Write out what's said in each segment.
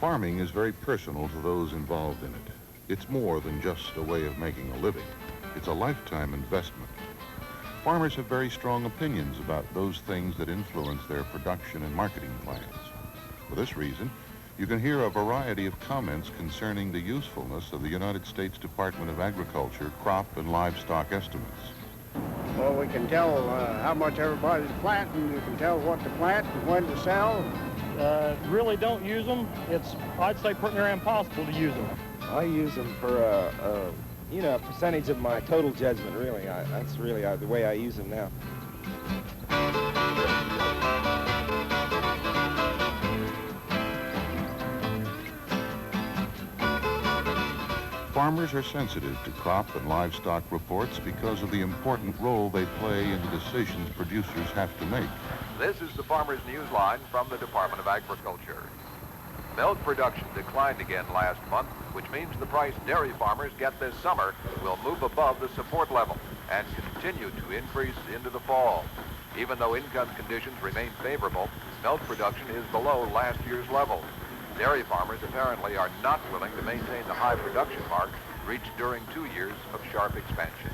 Farming is very personal to those involved in it. It's more than just a way of making a living. It's a lifetime investment. Farmers have very strong opinions about those things that influence their production and marketing plans. For this reason, you can hear a variety of comments concerning the usefulness of the United States Department of Agriculture crop and livestock estimates. Well, we can tell how much everybody's planting. We can tell what to plant and when to sell. Really don't use them. It's, I'd say, pretty near impossible to use them. I use them for a percentage of my total judgment, really. That's really the way I use them now. Farmers are sensitive to crop and livestock reports because of the important role they play in the decisions producers have to make. This is the Farmers Newsline from the Department of Agriculture. Milk production declined again last month, which means the price dairy farmers get this summer will move above the support level and continue to increase into the fall. Even though income conditions remain favorable, milk production is below last year's level. Dairy farmers apparently are not willing to maintain the high production mark reached during 2 years of sharp expansion.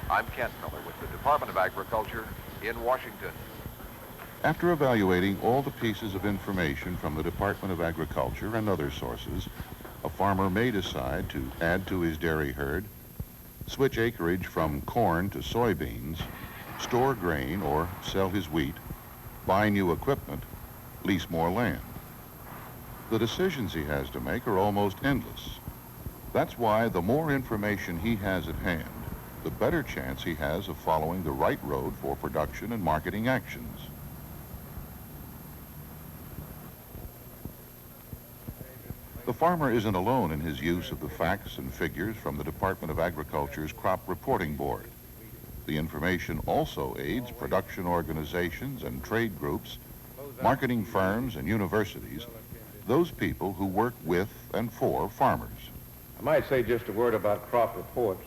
I'm Kent Miller with the Department of Agriculture in Washington. After evaluating all the pieces of information from the Department of Agriculture and other sources, a farmer may decide to add to his dairy herd, switch acreage from corn to soybeans, store grain or sell his wheat, buy new equipment, lease more land. The decisions he has to make are almost endless. That's why the more information he has at hand, the better chance he has of following the right road for production and marketing actions. The farmer isn't alone in his use of the facts and figures from the Department of Agriculture's Crop Reporting Board. The information also aids production organizations and trade groups, marketing firms and universities, those people who work with and for farmers. I might say just a word about crop reports,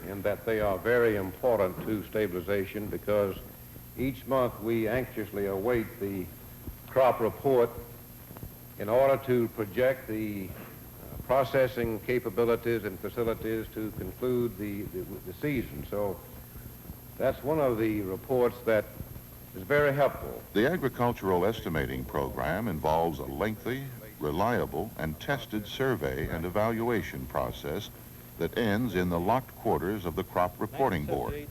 and that they are very important to stabilization because each month we anxiously await the crop report in order to project the processing capabilities and facilities to conclude the season. So that's one of the reports that is very helpful. The agricultural estimating program involves a lengthy, reliable, and tested survey and evaluation process that ends in the locked quarters of the Crop Reporting Board.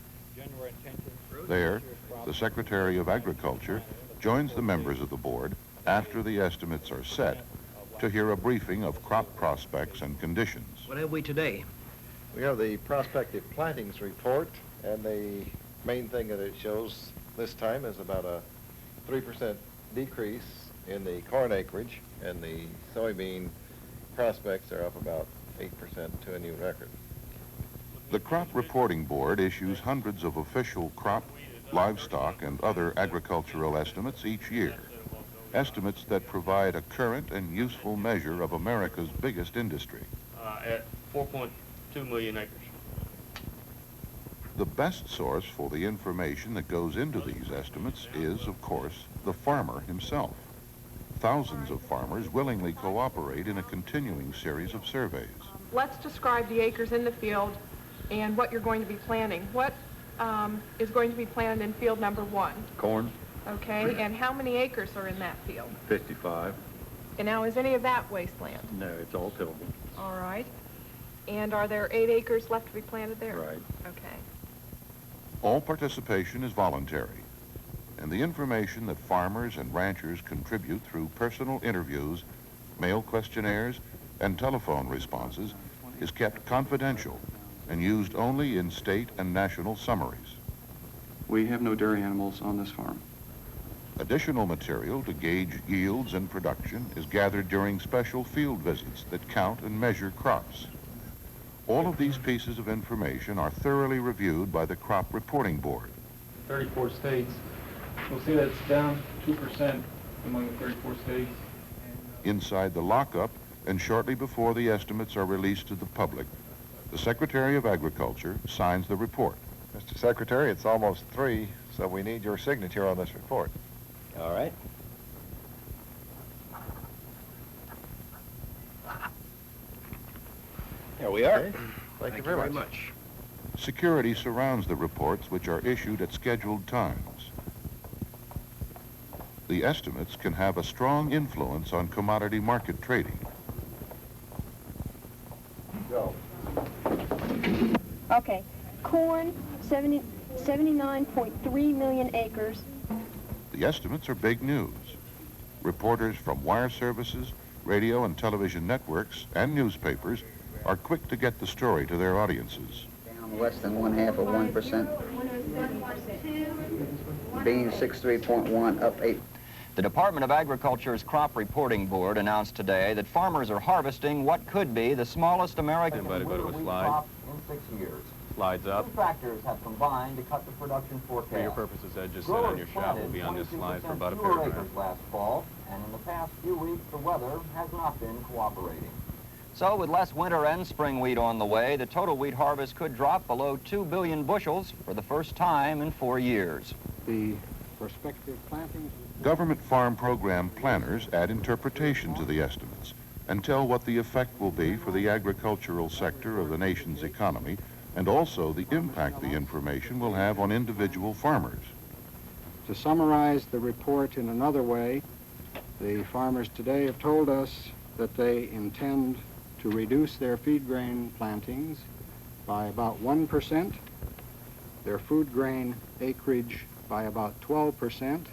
There, the Secretary of Agriculture joins the members of the board after the estimates are set to hear a briefing of crop prospects and conditions. What have we today? We have the prospective plantings report, and the main thing that it shows this time is about a 3% decrease in the corn acreage, and the soybean prospects are up about 8% to a new record. The Crop Reporting Board issues hundreds of official crop, livestock, and other agricultural estimates each year. Estimates that provide a current and useful measure of America's biggest industry. At 4.2 million acres. The best source for the information that goes into these estimates is, of course, the farmer himself. Thousands of farmers willingly cooperate in a continuing series of surveys. Let's describe the acres in the field and what you're going to be planting. What is going to be planted in field number 1? Corn. Okay, and how many acres are in that field? 55. And now, is any of that wasteland? No, it's all tillable. All right. And are there 8 acres left to be planted there? Right. Okay. All participation is voluntary, and the information that farmers and ranchers contribute through personal interviews, mail questionnaires, and telephone responses is kept confidential and used only in state and national summaries. We have no dairy animals on this farm. Additional material to gauge yields and production is gathered during special field visits that count and measure crops. All of these pieces of information are thoroughly reviewed by the Crop Reporting Board. 34 states. We'll see that it's down 2% among the 34 states. Inside the lockup and shortly before the estimates are released to the public, the Secretary of Agriculture signs the report. Mr. Secretary, it's almost 3, so we need your signature on this report. All right. There we are. Okay. Thank you very much. Security surrounds the reports, which are issued at scheduled times. The estimates can have a strong influence on commodity market trading. Go. Okay, corn, 79.3 million acres. The estimates are big news. Reporters from wire services, radio and television networks, and newspapers are quick to get the story to their audiences. Down less than 1/2 of 1%. Beans 63.1, up 8. The Department of Agriculture's Crop Reporting Board announced today that farmers are harvesting what could be the smallest American Anybody go to a slide? in 6 years. Slides up. Two factors have combined to cut the production forecast. For your purposes, Ed, just sit on your shot. We'll be on this slide for about a paragraph. Last fall, and in the past few weeks, the weather has not been cooperating. So with less winter and spring wheat on the way, the total wheat harvest could drop below 2 billion bushels for the first time in 4 years. The prospective plantings. Government farm program planners add interpretation to the estimates and tell what the effect will be for the agricultural sector of the nation's economy, and also the impact the information will have on individual farmers. To summarize the report in another way, the farmers today have told us that they intend to reduce their feed grain plantings by about 1%, their food grain acreage by about 12%,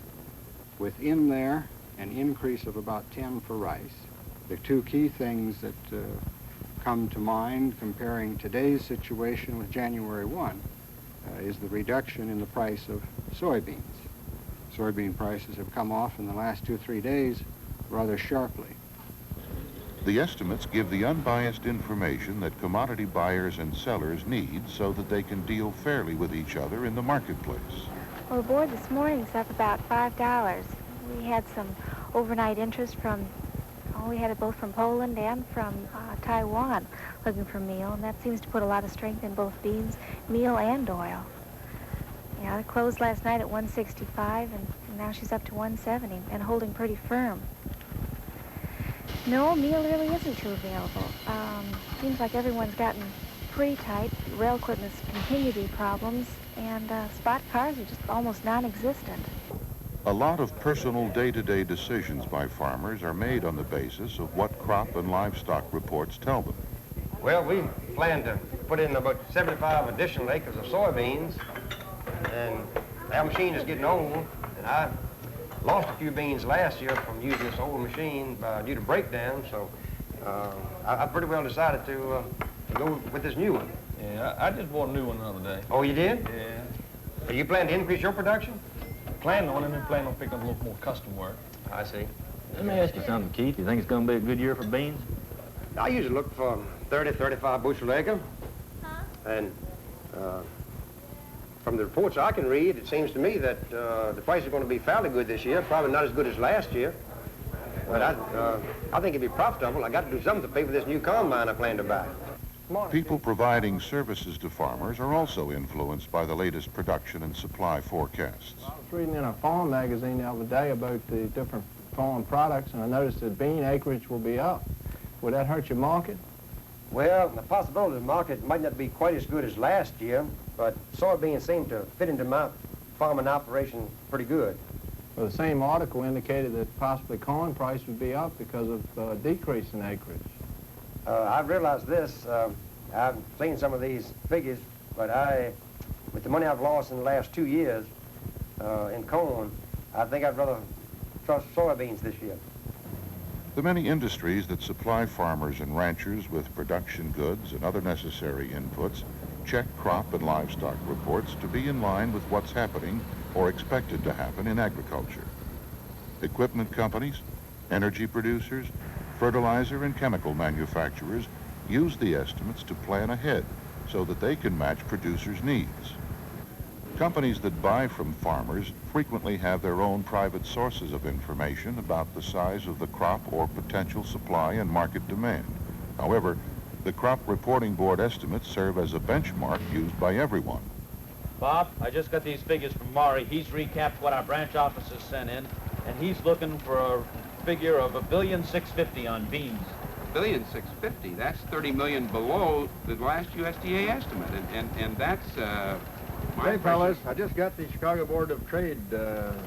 within there an increase of about 10 for rice. The two key things that come to mind comparing today's situation with January 1 is the reduction in the price of soybeans. Soybean prices have come off in the last 2-3 days rather sharply. The estimates give the unbiased information that commodity buyers and sellers need so that they can deal fairly with each other in the marketplace. Well, the board this morning's up about $5. We had some overnight interest from, we had it both from Poland and from Taiwan looking for meal, and that seems to put a lot of strength in both beans, meal, and oil. Yeah, it closed last night at 165, and now she's up to 170 and holding pretty firm. No, meal really isn't too available. Seems like everyone's gotten pretty tight. Rail equipment's continue to be problems, and spot cars are just almost non-existent. A lot of personal day-to-day decisions by farmers are made on the basis of what crop and livestock reports tell them. Well, we plan to put in about 75 additional acres of soybeans, and our machine is getting old, and I lost a few beans last year from using this old machine due to breakdown, so I pretty well decided to go with this new one. Yeah, I just bought a new one the other day. Oh, you did? Yeah. So you plan to increase your production? Plan on it and plan on picking up a little more custom work. I see. Let me ask you something, Keith. You think it's going to be a good year for beans? I usually look for 30, 35 bushel acre. And from the reports I can read, it seems to me that the price is going to be fairly good this year, probably not as good as last year. But I think it'd be profitable. I got to do something to pay for this new combine I plan to buy. People providing services to farmers are also influenced by the latest production and supply forecasts. I was reading in a farm magazine the other day about the different farm products, and I noticed that bean acreage will be up. Would that hurt your market? Well, the possibility of the market might not be quite as good as last year, but soybeans seem to fit into my farming operation pretty good. Well, the same article indicated that possibly corn price would be up because of decrease in acreage. I've realized this. I've seen some of these figures, but with the money I've lost in the last 2 years in corn, I think I'd rather trust soybeans this year. The many industries that supply farmers and ranchers with production goods and other necessary inputs check crop and livestock reports to be in line with what's happening or expected to happen in agriculture. Equipment companies, energy producers, fertilizer and chemical manufacturers use the estimates to plan ahead so that they can match producers' needs. Companies that buy from farmers frequently have their own private sources of information about the size of the crop or potential supply and market demand. However, the Crop Reporting Board estimates serve as a benchmark used by everyone. Bob, I just got these figures from Maury. He's recapped what our branch officers sent in, and he's looking for a figure of $1.65 billion on beans. $1.65 $1,650,000. That's 30 million below the last USDA estimate, and that's my Hey, fellas, I just got the Chicago Board of Trade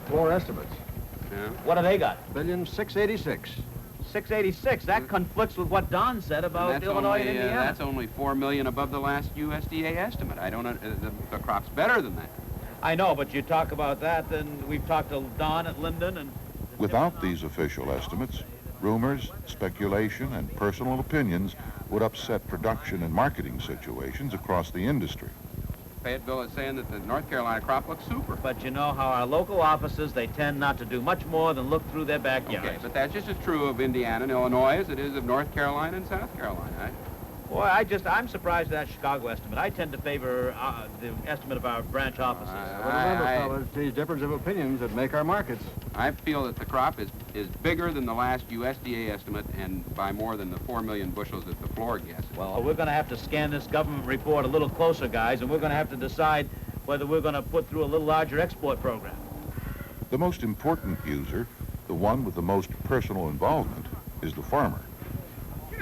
floor estimates. Yeah. What do they got? $1,686,000. 686. That conflicts with what Don said about Illinois and Indiana. That's only 4 million above the last USDA estimate. I don't know. The crop's better than that. I know, but you talk about that, then we've talked to Don at Linden and... Without these official estimates, rumors, speculation, and personal opinions would upset production and marketing situations across the industry. Fayetteville is saying that the North Carolina crop looks super. But you know how our local offices, they tend not to do much more than look through their backyards. Okay, but that's just as true of Indiana and Illinois as it is of North Carolina and South Carolina. Boy, I'm surprised at that Chicago estimate. I tend to favor the estimate of our branch offices. Remember, fellas, these difference of opinions that make our markets. I feel that the crop is bigger than the last USDA estimate and by more than the 4 million bushels that the floor guessed. Well, we're going to have to scan this government report a little closer, guys, and we're going to have to decide whether we're going to put through a little larger export program. The most important user, the one with the most personal involvement, is the farmer.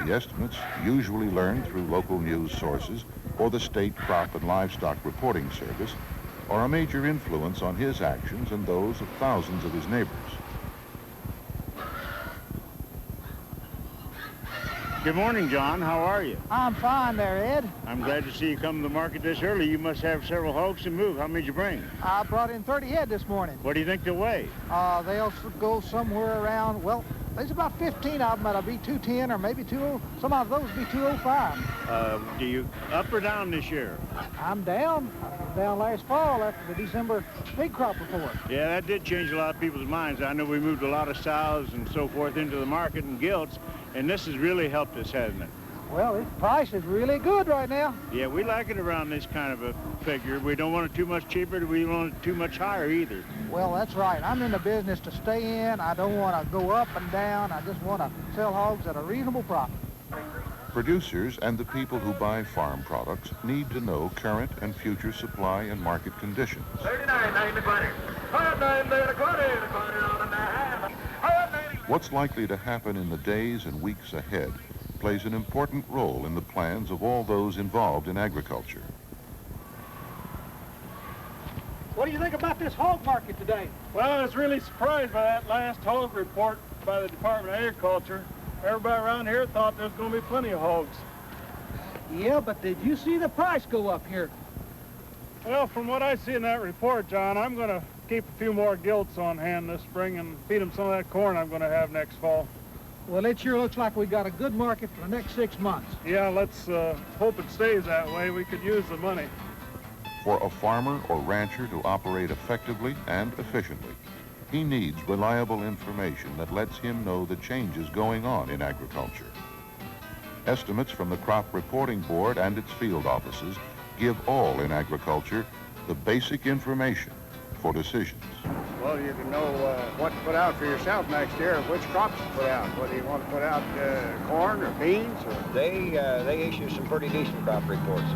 The estimates, usually learned through local news sources or the state crop and livestock reporting service, are a major influence on his actions and those of thousands of his neighbors. Good morning, John. How are you? I'm fine there, Ed. I'm glad to see you come to the market this early. You must have several hogs to move. How many did you bring? I brought in 30 head this morning. What do you think they'll weigh? They'll go somewhere around, well, there's about 15 of them that'll be 210 or maybe 20. Some of those will be 205. Do you up or down this year? I'm down. I was down last fall after the December big crop report. Yeah, that did change a lot of people's minds. I know we moved a lot of sows and so forth into the market and gilts, and this has really helped us, hasn't it? Well, this price is really good right now. Yeah, we like it around this kind of a figure. We don't want it too much cheaper. We don't want it too much higher either. Well, that's right. I'm in the business to stay in. I don't want to go up and down. I just want to sell hogs at a reasonable profit. Producers and the people who buy farm products need to know current and future supply and market conditions. 39.90. What's likely to happen in the days and weeks ahead plays an important role in the plans of all those involved in agriculture. What do you think about this hog market today? Well, I was really surprised by that last hog report by the Department of Agriculture. Everybody around here thought there was going to be plenty of hogs. Yeah, but did you see the price go up here? Well, from what I see in that report, John, I'm going to keep a few more gilts on hand this spring and feed them some of that corn I'm going to have next fall. Well, it sure looks like we got a good market for the next 6 months. Yeah, let's hope it stays that way. We could use the money. For a farmer or rancher to operate effectively and efficiently, he needs reliable information that lets him know the changes going on in agriculture. Estimates from the Crop Reporting Board and its field offices give all in agriculture the basic information for decisions. Well, you can know what to put out for yourself next year, which crops to put out, whether you want to put out corn or beans. Or... They issue some pretty decent crop reports.